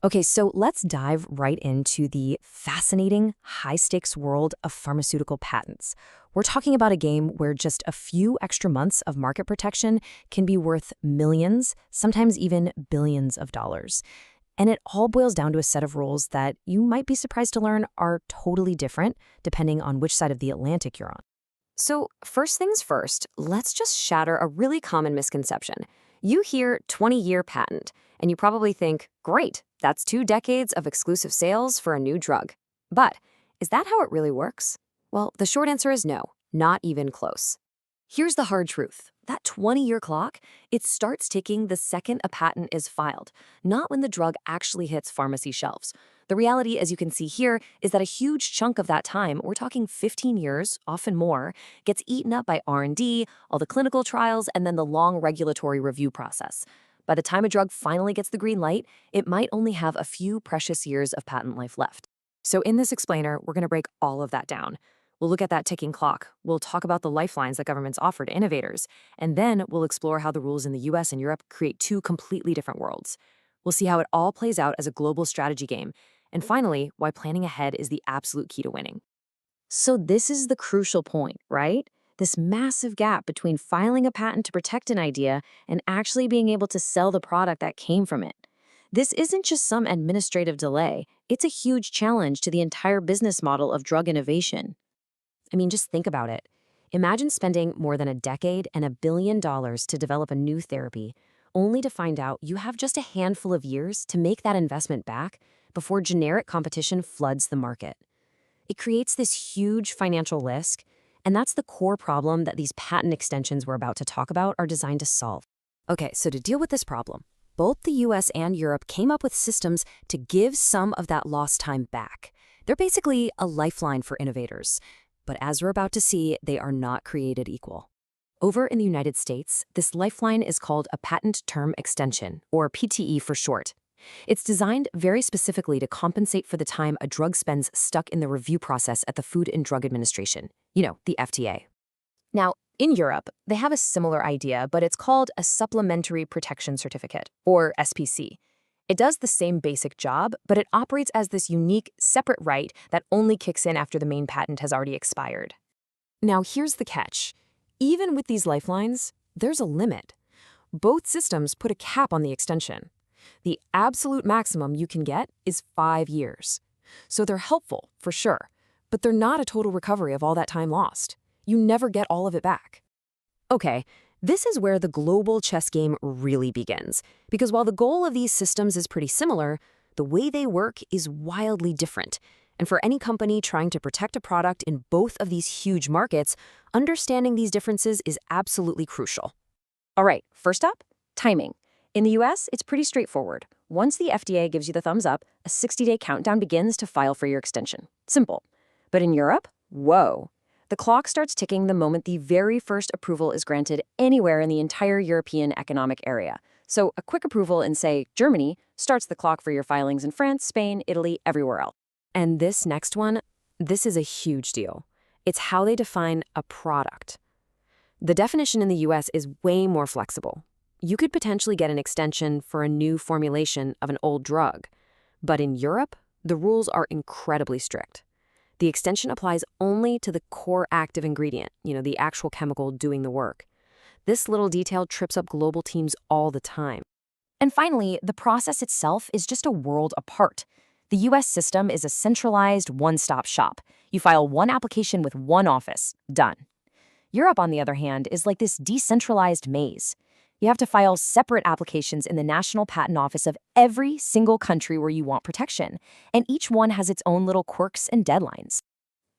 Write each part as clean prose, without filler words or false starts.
Okay, so let's dive right into the fascinating, high-stakes world of pharmaceutical patents. We're talking about a game where just a few extra months of market protection can be worth millions, sometimes even billions of dollars. And it all boils down to a set of rules that you might be surprised to learn are totally different depending on which side of the Atlantic you're on. So, first things first, let's just shatter a really common misconception. You hear 20-year patent, and you probably think, great, that's 2 decades of exclusive sales for a new drug. But is that how it really works? Well, the short answer is no, not even close. Here's the hard truth. That 20-year clock, it starts ticking the second a patent is filed, not when the drug actually hits pharmacy shelves. The reality, as you can see here, is that a huge chunk of that time, we're talking 15 years, often more, gets eaten up by R&D, all the clinical trials, and then the long regulatory review process. By the time a drug finally gets the green light, it might only have a few precious years of patent life left. So in this explainer, we're going to break all of that down. We'll look at that ticking clock. We'll talk about the lifelines that governments offer to innovators. And then we'll explore how the rules in the US and Europe create two completely different worlds. We'll see how it all plays out as a global strategy game. And finally, why planning ahead is the absolute key to winning. So this is the crucial point, right? This massive gap between filing a patent to protect an idea and actually being able to sell the product that came from it. This isn't just some administrative delay. It's a huge challenge to the entire business model of drug innovation. I mean, just think about it. Imagine spending more than a decade and $1 billion to develop a new therapy, only to find out you have just a handful of years to make that investment back before generic competition floods the market. It creates this huge financial risk, and that's the core problem that these patent extensions we're about to talk about are designed to solve. Okay, so to deal with this problem, both the US and Europe came up with systems to give some of that lost time back. They're basically a lifeline for innovators. But as we're about to see, they are not created equal. Over in the United States, this lifeline is called a patent term extension, or PTE for short. It's designed very specifically to compensate for the time a drug spends stuck in the review process at the Food and Drug Administration, the FDA. Now, in Europe, they have a similar idea, but it's called a Supplementary Protection Certificate, or SPC. It does the same basic job, but it operates as this unique, separate right that only kicks in after the main patent has already expired. Now, here's the catch. Even with these lifelines, there's a limit. Both systems put a cap on the extension. The absolute maximum you can get is 5 years. So they're helpful, for sure, but they're not a total recovery of all that time lost. You never get all of it back. Okay, this is where the global chess game really begins, because while the goal of these systems is pretty similar, the way they work is wildly different. And for any company trying to protect a product in both of these huge markets, understanding these differences is absolutely crucial. All right, first up, timing. In the US, it's pretty straightforward. Once the FDA gives you the thumbs up, a 60-day countdown begins to file for your extension. Simple. But in Europe, whoa. The clock starts ticking the moment the very first approval is granted anywhere in the entire European Economic Area. So a quick approval in, say, Germany starts the clock for your filings in France, Spain, Italy, everywhere else. And this next one, this is a huge deal. It's how they define a product. The definition in the US is way more flexible. You could potentially get an extension for a new formulation of an old drug. But in Europe, the rules are incredibly strict. The extension applies only to the core active ingredient, the actual chemical doing the work. This little detail trips up global teams all the time. And finally, the process itself is just a world apart. The US system is a centralized one-stop shop. You file one application with one office. Done. Europe, on the other hand, is like this decentralized maze. You have to file separate applications in the National Patent Office of every single country where you want protection, and each one has its own little quirks and deadlines.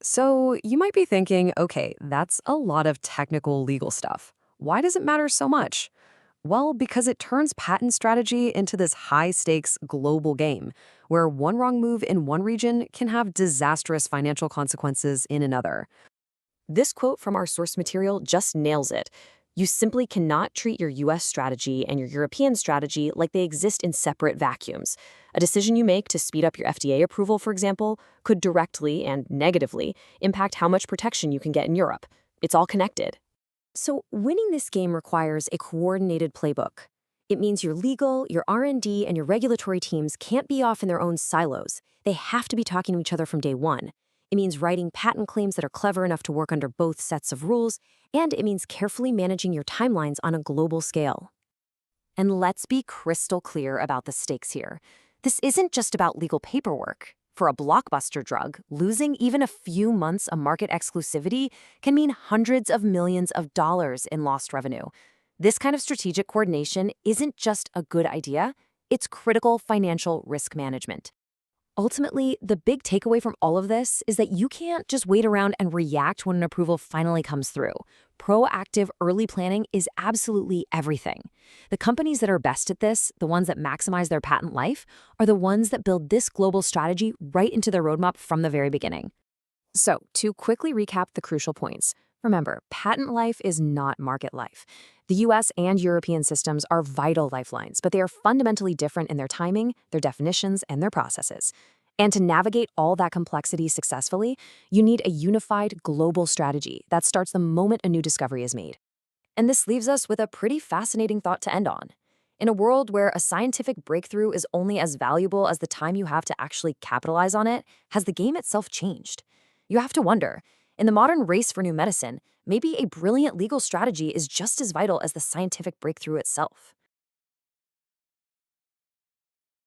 So you might be thinking, okay, that's a lot of technical legal stuff. Why does it matter so much? Well, because it turns patent strategy into this high-stakes global game, where one wrong move in one region can have disastrous financial consequences in another. This quote from our source material just nails it. You simply cannot treat your US strategy and your European strategy like they exist in separate vacuums. A decision you make to speed up your FDA approval, for example, could directly and negatively impact how much protection you can get in Europe. It's all connected. So winning this game requires a coordinated playbook. It means your legal, your R&D, and your regulatory teams can't be off in their own silos. They have to be talking to each other from day one. It means writing patent claims that are clever enough to work under both sets of rules, and it means carefully managing your timelines on a global scale. And let's be crystal clear about the stakes here. This isn't just about legal paperwork. For a blockbuster drug, losing even a few months of market exclusivity can mean hundreds of millions of dollars in lost revenue. This kind of strategic coordination isn't just a good idea, it's critical financial risk management. Ultimately, the big takeaway from all of this is that you can't just wait around and react when an approval finally comes through. Proactive early planning is absolutely everything. The companies that are best at this, the ones that maximize their patent life, are the ones that build this global strategy right into their roadmap from the very beginning. So, to quickly recap the crucial points, remember, patent life is not market life. The US and European systems are vital lifelines, but they are fundamentally different in their timing, their definitions, and their processes. And to navigate all that complexity successfully, you need a unified global strategy that starts the moment a new discovery is made. And this leaves us with a pretty fascinating thought to end on. In a world where a scientific breakthrough is only as valuable as the time you have to actually capitalize on it, has the game itself changed? You have to wonder, in the modern race for new medicine, maybe a brilliant legal strategy is just as vital as the scientific breakthrough itself.